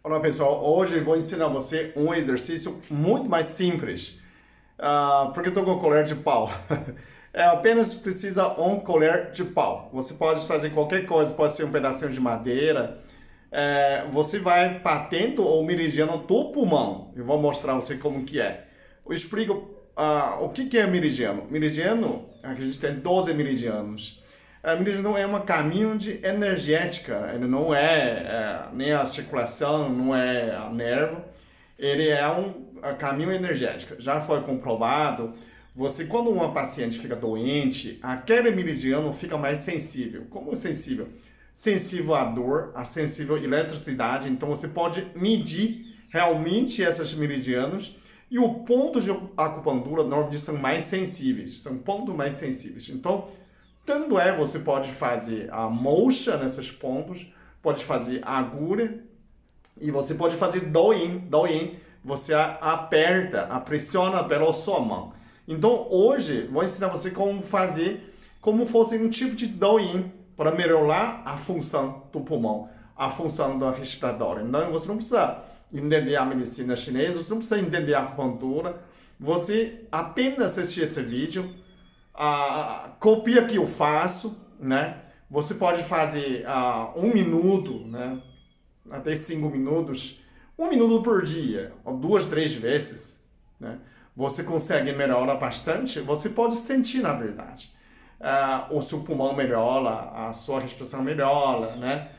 Olá pessoal, hoje eu vou ensinar você um exercício muito mais simples, porque eu estou com colher de pau. Apenas precisa um colher de pau. Você pode fazer qualquer coisa, pode ser um pedacinho de madeira. Você vai batendo o meridiano do pulmão. Eu vou mostrar você como que é. Eu explico o que é meridiano. Meridiano, a gente tem 12 meridianos. A meridiano é um caminho de energética, ele não é, nem a circulação, não é a nervo, ele é um caminho energético. Já foi comprovado, quando uma paciente fica doente, aquele meridiano fica mais sensível. Como é sensível? Sensível à dor, sensível à eletricidade, então você pode medir realmente esses meridianos e o ponto de acupuntura normalmente são mais sensíveis, são pontos mais sensíveis. Então, tanto você pode fazer a mocha nesses pontos, pode fazer a agulha e você pode fazer do-in. Do-in, você aperta, pressiona pela sua mão. Então, hoje, vou ensinar você como fazer, como fosse um tipo de do-in para melhorar a função do pulmão, a função da respiratória. Então, você não precisa entender a medicina chinesa, você não precisa entender a acupuntura, você apenas assistir esse vídeo, copia que eu faço, né? Você pode fazer 1 minuto, né? Até 5 minutos, 1 minuto por dia, ou 2, 3 vezes, né? Você consegue melhorar bastante, você pode sentir na verdade. O seu pulmão melhora, a sua respiração melhora, né?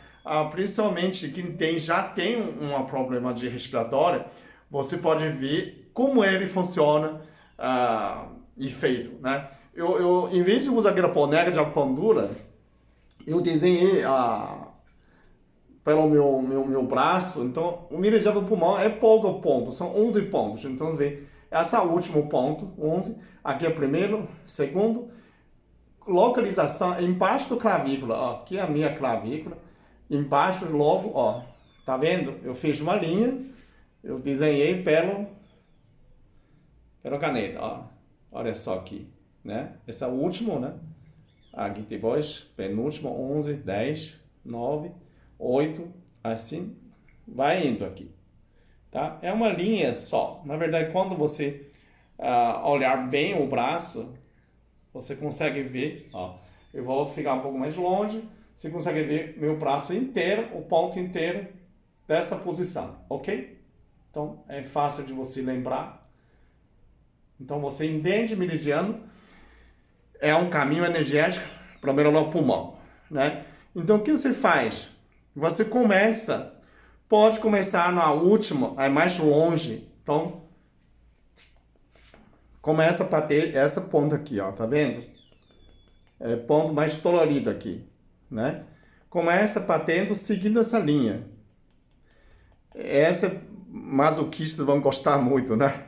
Principalmente quem já tem um problema de respiratório, você pode ver como ele funciona e feito, né? Em vez de usar aquela boneca de acupuntura, eu desenhei pelo meu braço. Então, o meridiano do pulmão é pouco ponto, são 11 pontos. Então, vê, esse é o último ponto, 11. Aqui é o primeiro, segundo. Localização embaixo do clavícula, ó, aqui é a minha clavícula. Embaixo, logo, ó, tá vendo? Eu fiz uma linha, eu desenhei pela caneta, ó. Olha só aqui, né? Esse é o último, né? Aqui depois, penúltimo, 11, 10, 9, 8, assim, vai indo aqui, tá? É uma linha só. Na verdade, quando você olhar bem o braço, você consegue ver, ó. Eu vou ficar um pouco mais longe, você consegue ver meu braço inteiro, o ponto inteiro dessa posição, ok? Então, é fácil de você lembrar. Então, você entende meridiano, é um caminho energético para melhorar o pulmão, né? Então, o que você faz? Você pode começar na última, é mais longe. Então, começa a bater essa ponta aqui, ó, tá vendo? É ponto mais dolorido aqui, né? Começa batendo seguindo essa linha. Essa masoquistas vão gostar muito, né?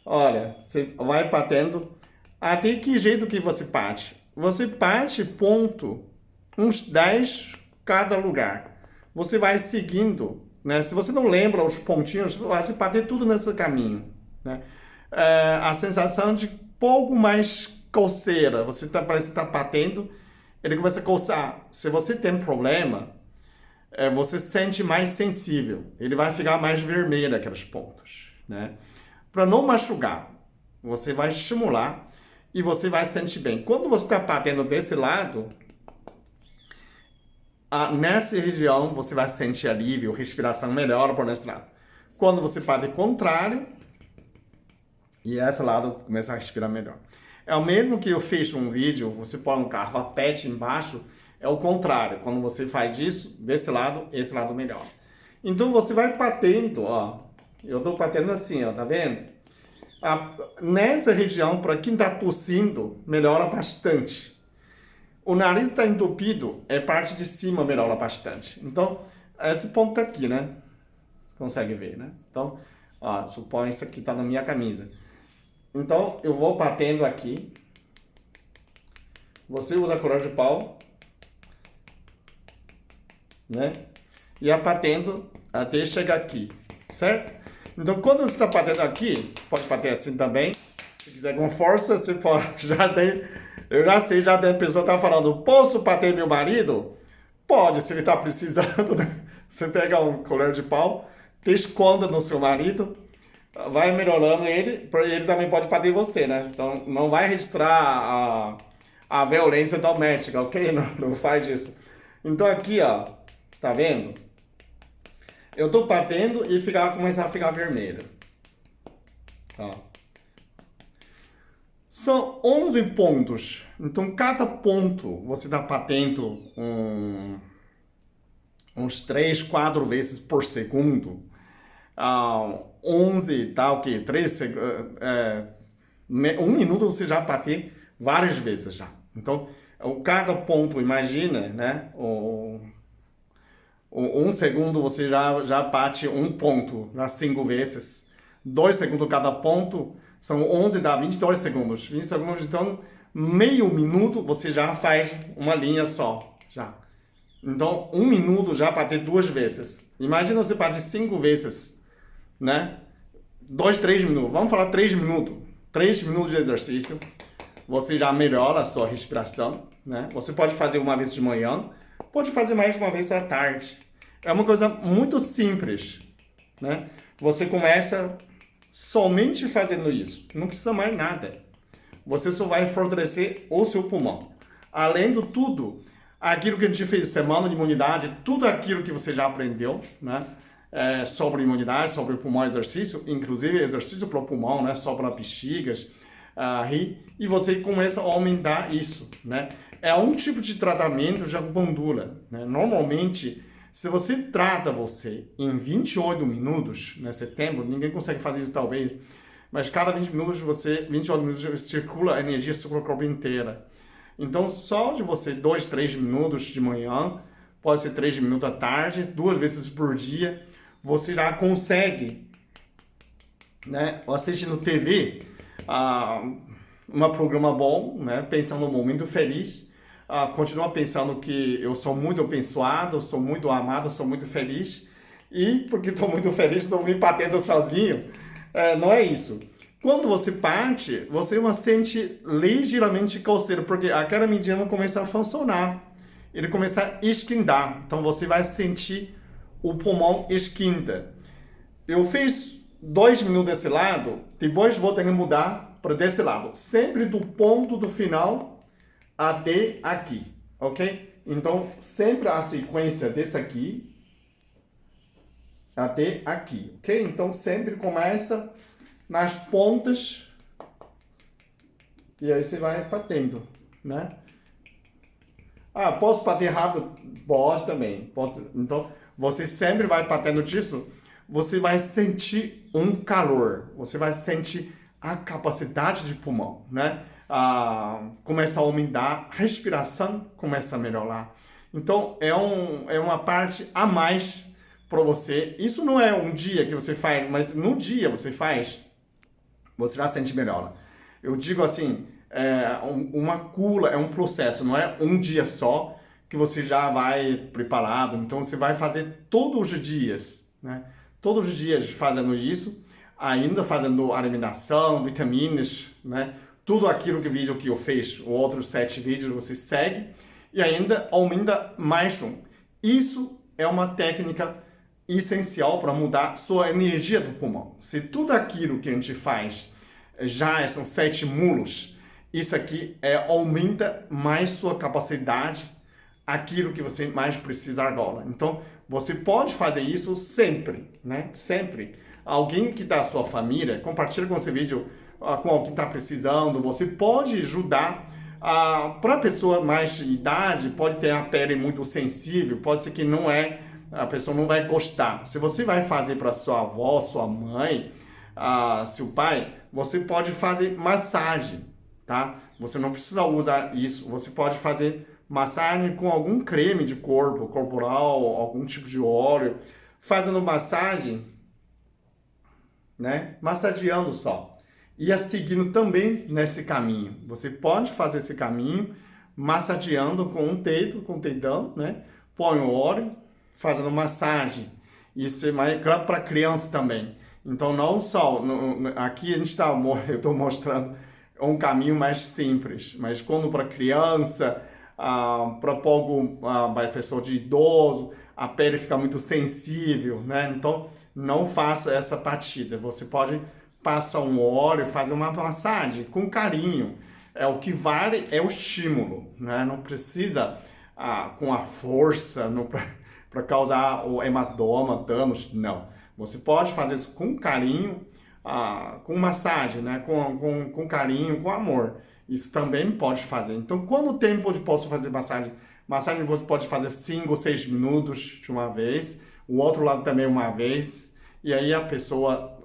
Olha, você vai batendo. Até que jeito que você bate? Você bate ponto, uns 10 cada lugar. Você vai seguindo, né? Se você não lembra os pontinhos, você vai bater tudo nesse caminho, né? A sensação de pouco mais coceira. Parece que está batendo, ele começa a coçar. Se você tem problema, você sente mais sensível. Ele vai ficar mais vermelho aqueles pontos, né? Para não machucar, você vai estimular e você vai sentir bem. Quando você está batendo desse lado, nessa região você vai sentir alívio, respiração melhora por esse lado. Quando você bate contrário, e esse lado começa a respirar melhor. É o mesmo que eu fiz um vídeo, você põe um carvapete embaixo, é o contrário. Quando você faz isso, desse lado, esse lado melhor. Então você vai batendo, ó. Eu estou batendo assim, ó, tá vendo? Nessa região, para quem está tossindo, melhora bastante. O nariz está entupido, parte de cima melhora bastante. Então, esse ponto aqui, né? Consegue ver, né? Então, ó, suponho isso aqui está na minha camisa. Então, eu vou batendo aqui. Você usa a colher de pau, né? E batendo até chegar aqui, certo? Então, quando você está batendo aqui, pode bater assim também. Se quiser com força, você pode, eu já sei, já tem pessoa que está falando, posso bater meu marido? Pode, se ele está precisando, né? Você pega um colher de pau, desconta no seu marido, vai melhorando ele, porque ele também pode bater você, né? Então não vai registrar a violência doméstica, ok? Não faz isso. Então aqui, ó, tá vendo? Eu tô batendo e começa a ficar vermelho. Ó. São 11 pontos. Então cada ponto você tá batendo uns 3, 4 vezes por segundo. 11, tá o quê? 1 minuto você já bater várias vezes já. Então, cada ponto, imagina, né? 1 segundo você já bate um ponto, 5 vezes. 2 segundos cada ponto, são 11, dá 22 segundos. 20 segundos, então, meio minuto você já faz uma linha só, já. Então, 1 minuto já bater 2 vezes. Imagina você bater 5 vezes, né? 2, 3 minutos. Vamos falar 3 minutos. 3 minutos de exercício. Você já melhora a sua respiração, né? Você pode fazer uma vez de manhã, pode fazer mais uma vez à tarde. É uma coisa muito simples, né? Você começa somente fazendo isso. Não precisa mais nada. Você só vai fortalecer o seu pulmão. Além de tudo, aquilo que a gente fez semana de imunidade, tudo aquilo que você já aprendeu, né? Sobre imunidade, sobre pulmão, exercício, inclusive exercício para o pulmão, né? Só para bexigas, e você começa a aumentar isso, né? É um tipo de tratamento de acupuntura, né? Normalmente, se você trata você em 28 minutos, né? Setembro, ninguém consegue fazer isso talvez, mas cada 28 minutos circula a energia sobre o corpo inteira. Então, só de você 2, 3 minutos de manhã, pode ser 3 minutos à tarde, 2 vezes por dia, você já consegue, né, assistindo TV, um programa bom, né, pensando no momento feliz, continua pensando que eu sou muito abençoado, sou muito amado, sou muito feliz, e porque estou muito feliz, estou me batendo sozinho. Não é isso. Quando você bate, você sente ligeiramente coceira, porque aquela medida começa a funcionar. Ele começa a esquentar. Então você vai sentir o pulmão esquenta. Eu fiz 2 minutos desse lado, depois vou ter que mudar para desse lado. Sempre do ponto do final até aqui, ok? Então, sempre a sequência desse aqui até aqui, ok? Então, sempre começa nas pontas e aí você vai batendo, né? Posso bater rápido? Pode também. Então, você sempre vai batendo disso, você vai sentir um calor, você vai sentir a capacidade de pulmão, né? Começa a aumentar, a respiração começa a melhorar. Então, é uma parte a mais para você. Isso não é um dia que você faz, mas no dia você faz, você já sente melhor. Eu digo assim, uma cura é um processo, não é um dia só que você já vai preparado. Então você vai fazer todos os dias, né? Todos os dias fazendo isso, ainda fazendo alimentação, vitaminas, né? Tudo aquilo que vídeo que eu fiz, os outros 7 vídeos você segue e ainda aumenta mais um. Isso é uma técnica essencial para mudar sua energia do pulmão. Se tudo aquilo que a gente faz já são 7 mulos, isso aqui aumenta mais sua capacidade, aquilo que você mais precisa agora. Então, você pode fazer isso sempre, né? Sempre. Alguém que está na sua família, compartilha com esse vídeo com alguém que está precisando, você pode ajudar. Para a pessoa mais de idade, pode ter a pele muito sensível, pode ser que a pessoa não vai gostar. Se você vai fazer para sua avó, sua mãe, seu pai, você pode fazer massagem, tá? Você não precisa usar isso, você pode fazer massagem com algum creme de corpo, corporal, algum tipo de óleo, fazendo massagem, né? Massageando só. E seguindo também nesse caminho. Você pode fazer esse caminho massageando com com um dedão, né? Põe o óleo, fazendo massagem. Isso é mais claro para criança também. Então, não só... aqui eu estou mostrando um caminho mais simples. Mas quando para criança, para pessoa de idoso, a pele fica muito sensível, né? Então, não faça essa batida. Você pode passar um óleo, fazer uma massagem com carinho. O que vale é o estímulo, né? Não precisa com a força para causar o hematoma, danos, não. Você pode fazer isso com carinho, com massagem, né? Com carinho, com amor. Isso também pode fazer. Então, quanto tempo eu posso fazer massagem? Massagem você pode fazer 5 ou 6 minutos de uma vez, o outro lado também uma vez, e aí a pessoa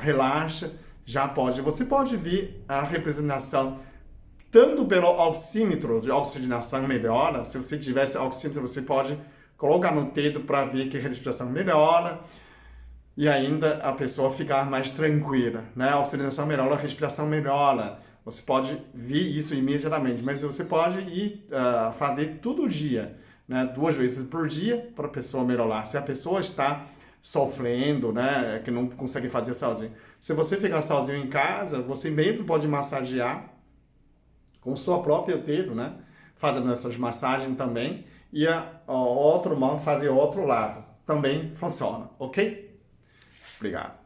relaxa, já pode. Você pode ver a representação tanto pelo oxímetro de oxigenação melhora. Se você tivesse oxímetro, você pode colocar no dedo para ver que a respiração melhora e ainda a pessoa ficar mais tranquila, né? A oxigenação melhora, a respiração melhora. Você pode ver isso imediatamente, mas você pode ir fazer todo dia, né? 2 vezes por dia para a pessoa melhorar. Se a pessoa está sofrendo, né? Que não consegue fazer sozinho. Se você ficar sozinho em casa, você mesmo pode massagear com sua própria dedo, né? Fazendo essas massagens também. E a outra mão fazer o outro lado. Também funciona, ok? Obrigado.